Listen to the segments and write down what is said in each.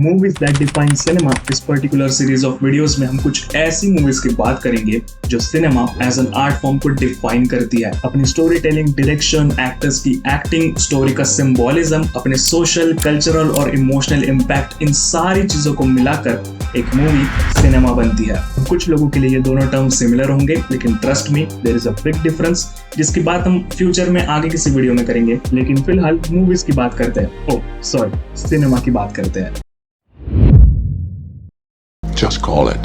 Movies that define cinema. इस particular series of videos में हम कुछ ऐसी मूवीज की बात करेंगे जो cinema as an art form को डिफाइन करती है। अपनी स्टोरी टेलिंग, डायरेक्शन, एक्टर्स की एक्टिंग, स्टोरी का सिंबोलिज्म, अपने सोशल, कल्चरल और इमोशनल इम्पैक्ट, इन सारी चीजों को मिलाकर एक मूवी सिनेमा बनती है। कुछ लोगों के लिए ये दोनों टर्म सिमिलर होंगे, लेकिन trust me there is a big difference, जिसकी बात हम फ्यूचर में आगे किसी वीडियो में करेंगे। लेकिन फिलहाल मूवीज की बात करते हैं, सिनेमा की बात करते हैं। Just call it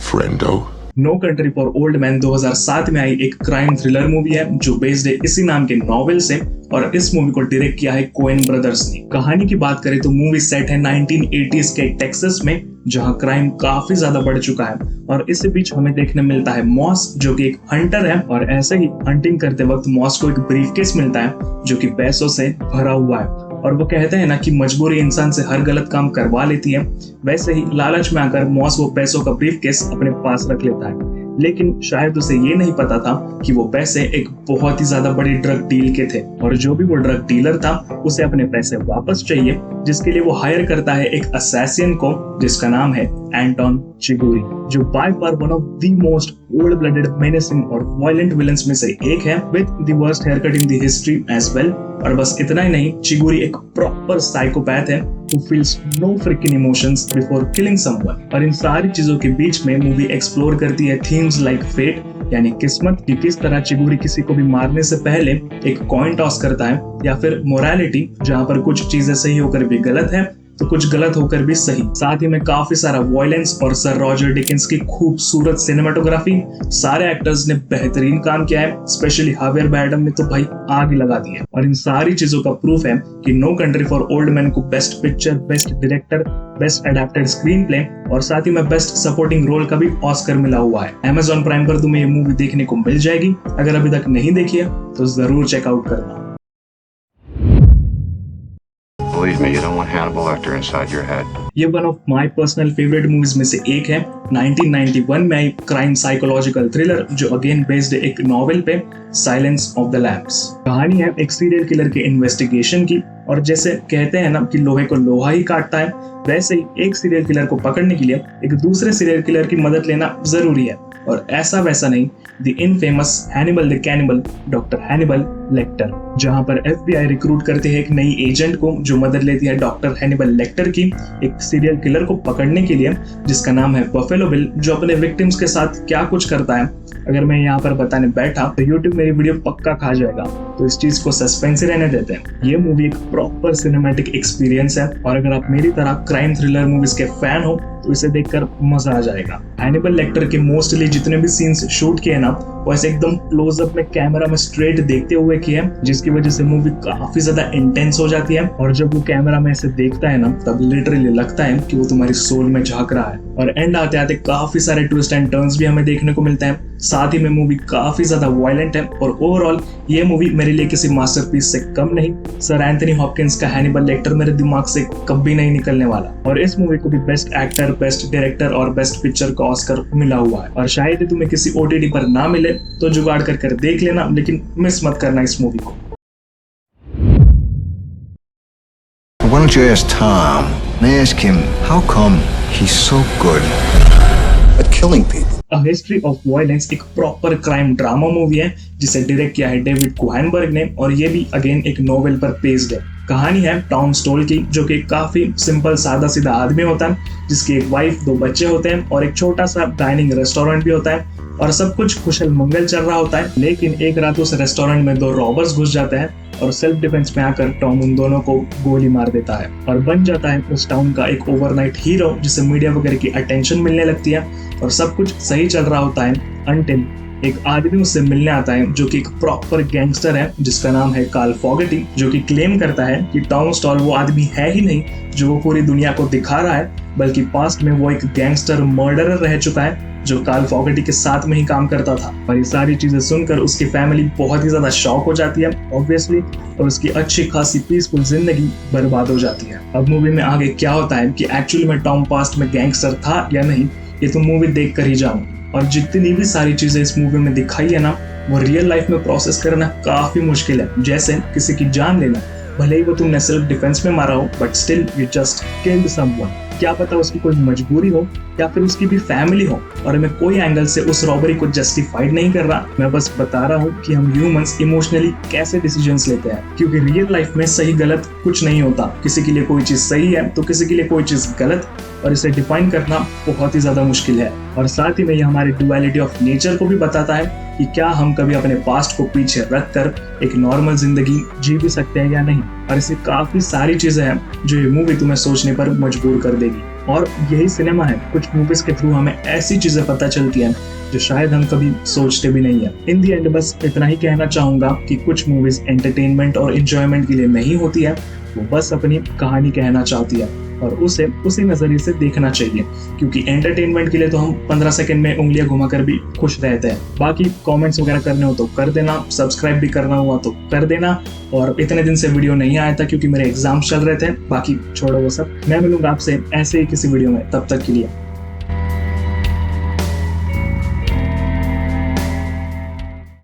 Friendo. No country for old Men 2007 में आई एक क्राइम थ्रिलर मूवी है जो बेस्ड है इसी नाम के नॉवेल से, और इस मूवी को डायरेक्ट किया है कोएन ब्रदर्स ने। कहानी की बात करें तो मूवी सेट है 1980s के टेक्सास में, जहां क्राइम काफी ज्यादा बढ़ चुका है, और इसी बीच हमें देखने मिलता है मॉस जो कि एक हंटर है, और ऐसे ही हंटिंग करते वक्त मॉस को एक ब्रीफकेस मिलता है जो कि पैसों से भरा हुआ है। और वो कहते हैं ना कि मजबूरी इंसान से हर गलत काम करवा लेती है, वैसे ही लालच में आकर मॉस वो पैसों का ब्रीफकेस अपने पास रख लेता है। लेकिन शायद उसे ये नहीं पता था कि वो पैसे एक बहुत ही ज्यादा बड़ी ड्रग डील के थे, और जो भी वो ड्रग डीलर था उसे अपने पैसे वापस चाहिए, जिसके लिए वो हायर करता है एक असैसिन को जिसका नाम है एंटोन चिगुरी, जो by far one of the most cold blooded, menacing और वायलेंट विलन्स में से एक है, with the worst hair cut in the history as well. और बस इतना ही नहीं, चिगुरी एक प्रॉपर साइकोपैथ है who feels no freaking emotions before killing someone। और इन सारी चीजों के बीच में मूवी एक्सप्लोर करती है थीम्स लाइक फेट, यानी किस्मत, कि किस तरह चिगुरी किसी को भी मारने से पहले एक कॉइन टॉस करता है, या फिर मोरालिटी, जहां पर कुछ चीजें सही होकर भी गलत है तो कुछ गलत होकर भी सही। साथ ही में काफी सारा वायलेंस और सर रॉजर डिकिंस की खूबसूरत सिनेमाटोग्राफी। सारे एक्टर्स ने बेहतरीन काम किया है, स्पेशली हावियर बारडेम ने तो भाई आग ही लगा दी है। और इन सारी चीजों का प्रूफ है कि no country for old man को best picture, best director, best adapted screen play और साथ ही में बेस्ट सपोर्टिंग रोल का भी ऑस्कर मिला हुआ है। Amazon प्राइम पर तुम्हें ये मूवी देखने को मिल जाएगी। अगर अभी तक नहीं देखी है तो जरूर चेकआउट करना। Believe me, you don't want Hannibal Lecter inside your head. ये one of my personal favourite movies में से एक है। 1991 में आई क्राइम साइकोलॉजिकल थ्रिलर जो अगेन बेस्ड एक नॉवेल पे, साइलेंस ऑफ द लैम्प्स। कहानी है एक सीरियल किलर के इन्वेस्टिगेशन की, और जैसे कहते हैं ना कि लोहे को लोहा ही काटता है, वैसे ही एक सीरियल किलर को पकड़ने के लिए एक दूसरे सीरियल किलर की मदद लेना जरूरी है, और ऐसा वैसा नहीं, the infamous Hannibal the cannibal, doctor Hannibal lateral, जहां पर FBI रिक्रूट करते हैं एक नई एजेंट को जो मदद लेती है डॉक्टर हैनिबल लेक्टर की एक सीरियल किलर को पकड़ने के लिए, जिसका नाम है बफेलो बिल, जो अपने विक्टिम्स के साथ क्या कुछ करता है अगर मैं यहाँ पर बताने बैठा तो YouTube मेरी वीडियो पक्का खा जाएगा, तो इस चीज को सस्पेंस रहने देते हैं। ये मूवी एक प्रॉपर सिनेमैटिक एक्सपीरियंस है, और अगर आप मेरी तरह क्राइम थ्रिलर मूवीज के फैन हो तो इसे देखकर मजा आ जाएगा। हैनिबल लेक्टर के मोस्टली जितने भी सीन्स शूट किए ना, वो ऐसे एकदम क्लोजअप में कैमरा में स्ट्रेट देखते हुए किए, जिसकी वजह से मूवी काफी ज्यादा इंटेंस हो जाती है, और जब वो कैमरा में ऐसे देखता है ना तब लिटरली लगता है कि वो तुम्हारी सोल में झांक रहा है। और एंड आते आते काफी सारे ट्विस्ट एंड टर्न्स भी हमें देखने को मिलते हैं। साथ ही में मूवी काफी ज्यादा वायलेंट है, और ओवरऑल ये मूवी मेरे लिए किसी मास्टरपीस से कम नहीं। सर एंथनी हॉपकिंस का हैनिबल लेक्टर मेरे दिमाग से कभी नहीं निकलने वाला, और इस मूवी को भी बेस्ट एक्टर, बेस्ट डायरेक्टर और बेस्ट पिक्चर का ऑस्कर मिला हुआ है। और शायद तुम्हें किसी OTT पर ना मिले तो जुगाड़ कर देख लेना, लेकिन मिस मत करना इस मूवी को। Why don't you ask Tom and ask him how come he's so good at killing people? A History of Violence एक प्रॉपर क्राइम ड्रामा मूवी है जिसे डायरेक्ट किया है डेविड कुहनबर्ग ने, और ये भी अगेन एक नोवेल पर बेस्ड है। कहानी है टॉम स्टोल की, जो कि काफी सिंपल सादा सीधा आदमी होता है, जिसकी एक वाइफ, 2 बच्चे होते हैं और एक छोटा सा डाइनिंग रेस्टोरेंट भी होता है, और सब कुछ कुशल मंगल चल रहा होता है। लेकिन एक रात उस रेस्टोरेंट में 2 रॉबर्स घुस जाते हैं, और सेल्फ डिफेंस में आकर टॉम उन दोनों को गोली मार देता है और बन जाता है उस टाउन का एक ओवरनाइट हीरो, जिसे मीडिया वगैरह की अटेंशन मिलने लगती है, और सब कुछ सही चल रहा होता है अनटिल एक आदमी उससे मिलने आता है जो कि एक प्रॉपर गैंगस्टर है, जिसका नाम है कार्ल फॉगेटी, जो कि क्लेम करता है कि टॉम स्टॉल वो आदमी है ही नहीं जो वो पूरी दुनिया को दिखा रहा है, बल्कि पास्ट में वो एक गैंगस्टर मर्डरर रह चुका है जो कार्ल फॉगेटी के साथ में ही काम करता था। और ये सारी चीजें सुनकर उसकी फैमिली बहुत ही ज्यादा शॉक हो जाती है ऑब्वियसली, और उसकी अच्छी खासी पीसफुल जिंदगी बर्बाद हो जाती है। अब मूवी में आगे क्या होता है कि एक्चुअली में टॉम पास्ट में गैंगस्टर था या नहीं, ये तुम मूवी देख कर ही जाओ। और जितनी भी सारी चीजें इस मूवी में दिखाई है ना, वो रियल लाइफ में प्रोसेस करना काफी मुश्किल है। जैसे किसी की जान लेना, भले ही वो तुमने सेल्फ डिफेंस में मारा हो, but still you just killed someone. क्या पता उसकी कोई मजबूरी हो या फिर उसकी भी फैमिली हो, और मैं कोई एंगल से उस रॉबरी को जस्टिफाइड नहीं कर रहा, मैं बस बता रहा हूँ कि हम ह्यूमंस इमोशनली कैसे डिसीजंस लेते हैं, क्योंकि रियल लाइफ में सही गलत कुछ नहीं होता। किसी के लिए कोई चीज सही है तो किसी के लिए कोई चीज गलत, और इसे डिफाइन करना बहुत ही ज्यादा मुश्किल है। और साथ ही में ये हमारी डुअलिटी ऑफ नेचर को भी बताता है कि क्या हम कभी अपने पास्ट को पीछे रखकर एक नॉर्मल जिंदगी जी भी सकते हैं या नहीं। और ऐसी काफी सारी चीजें हैं जो ये मूवी तुम्हें सोचने पर मजबूर कर देगी, और यही सिनेमा है। कुछ मूवीज के थ्रू हमें ऐसी चीजें पता चलती हैं जो शायद हम कभी सोचते भी नहीं है। इन दी एंड बस इतना ही कहना चाहूंगा कि कुछ मूवीज एंटरटेनमेंट और एंजॉयमेंट के लिए नहीं होती है, वो बस अपनी कहानी कहना चाहती है, और उसे उसी नजरिए से देखना चाहिए, क्योंकि एंटरटेनमेंट के लिए तो हम 15 सेकंड में उंगलियां घुमाकर भी खुश रहते हैं। बाकी कमेंट्स वगैरह करने हो तो कर देना, सब्सक्राइब भी करना हुआ तो कर देना। और इतने दिन से वीडियो नहीं आया था क्योंकि मेरे एग्जाम्स चल रहे थे, बाकी छोड़ो वो सब। मैं मिलूंगा आपसे ऐसे ही किसी वीडियो में, तब तक के लिए